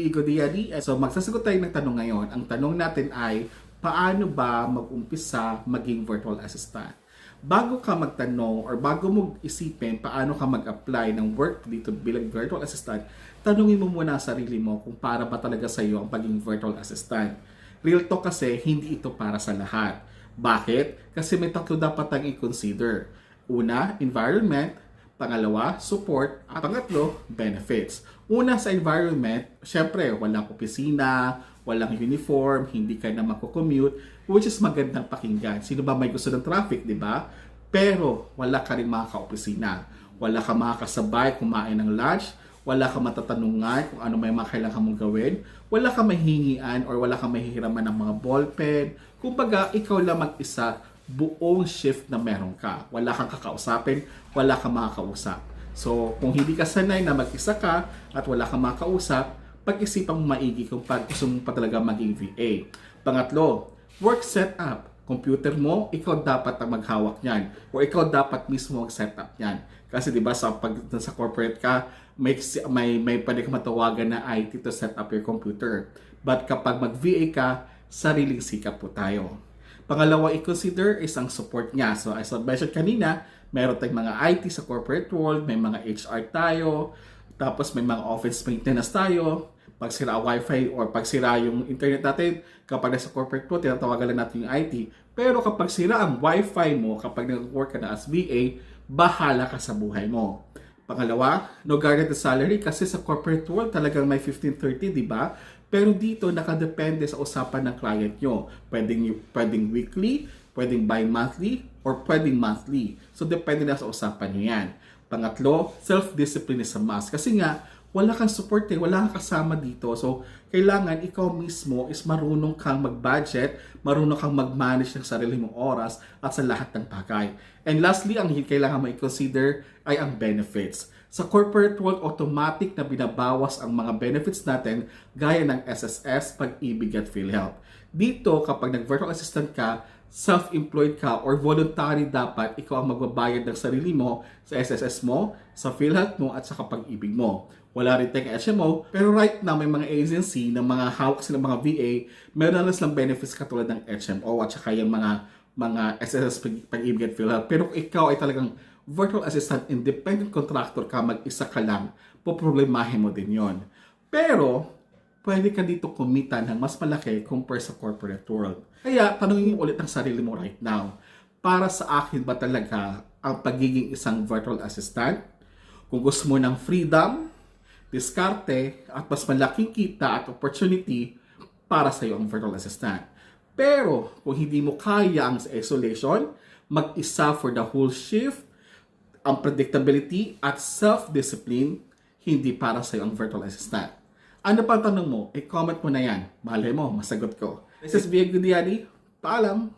Igo Diadi. So magsasagot tayo ng tanong ngayon. Ang tanong natin ay, paano ba mag-umpisa maging virtual assistant? Bago ka magtanong or bago mo isipin paano ka mag-apply ng work dito bilang virtual assistant, tanungin mo muna ang sarili mo kung para ba talaga sa iyo ang pagiging virtual assistant. Real talk kasi, hindi ito para sa lahat. Bakit? Kasi may tatlo dapat tayong i-consider. Una, environment. Pangalawa, support. At pangatlo, benefits. Una sa environment, syempre, walang opisina, walang uniform, hindi ka na magko-commute, which is magandang pakinggan. Sino ba may gusto ng traffic, di ba? Pero wala ka rin makaka-opisina. Wala ka makakasabay kumain ng lunch, wala ka matatanungan kung ano may mga kailangan mong gawin, wala ka mahihingian or wala ka mahihiraman ng mga ballpen. Kumbaga, ikaw lang mag-isa, buong shift na meron ka. Wala kang kakausapin, wala kang makakausap. So, kung hindi ka sanay na mag-isa ka at wala kang makakausap, pag-isipan mo maigi kung gusto mo pa talaga maging VA. Pangatlo, work setup. Computer mo, ikaw dapat ang maghawak niyan. O ikaw dapat mismo mag-setup niyan. Kasi 'di ba sa corporate ka, may pwede kang matawagan na IT to set up your computer. But kapag mag-VA ka, sariling sikap po tayo. Pangalawa, i-consider is ang support niya. So as I mentioned kanina, meron tayong mga IT sa corporate world, may mga HR tayo, tapos may mga office maintenance tayo. Pag sira ang wifi or pag sira yung internet natin, kapag nasa corporate world, tinatawagan lang natin yung IT. Pero kapag sira ang wifi mo, kapag nag-work ka na as VA, bahala ka sa buhay mo. Pangalawa, no guaranteed salary kasi sa corporate world talagang may 15-30, di ba? Pero dito, nakadepende sa usapan ng client nyo. Pwedeng weekly, pwedeng bi-monthly, or pwedeng monthly. So, depende na sa usapan nyo yan. Pangatlo, self-discipline is a must. Kasi nga, wala kang support wala kang kasama dito. So, kailangan ikaw mismo is marunong kang mag-budget, marunong kang mag-manage ng sarili mong oras at sa lahat ng bagay. And lastly, ang kailangan mo i-consider ay ang benefits. Sa corporate world, automatic na binabawas ang mga benefits natin gaya ng SSS, Pag-ibig at PhilHealth. Dito, kapag nag-virtual assistant ka, self-employed ka or voluntary dapat ikaw ang magbabayad ng sarili mo sa SSS mo, sa PhilHealth mo at sa Pag-ibig mo. Wala rin tayong HMO, pero right now may mga agency ng mga hawak silang mga VA, meron na silang benefits katulad ng HMO at saka yung mga SSS, Pag-ibig at PhilHealth. Pero kung ikaw ay talagang virtual assistant, independent contractor ka, mag-isa ka lang, poproblemahin mo din yon. Pero, pwede ka dito kumita ng mas malaki compare sa corporate world. Kaya, tanungin mo ulit ang sarili mo right now. Para sa akin ba talaga ang pagiging isang virtual assistant? Kung gusto mo ng freedom, diskarte, at mas malaking kita at opportunity, para sa iyo ang virtual assistant. Pero, kung hindi mo kaya ang isolation, mag-isa for the whole shift, ang predictability at self-discipline, hindi para sa iyo ang virtual assistant. Ano pa ang tanong mo? I-comment mo na yan. Malay mo, masagot ko. This is Diego Diadi. Paalam!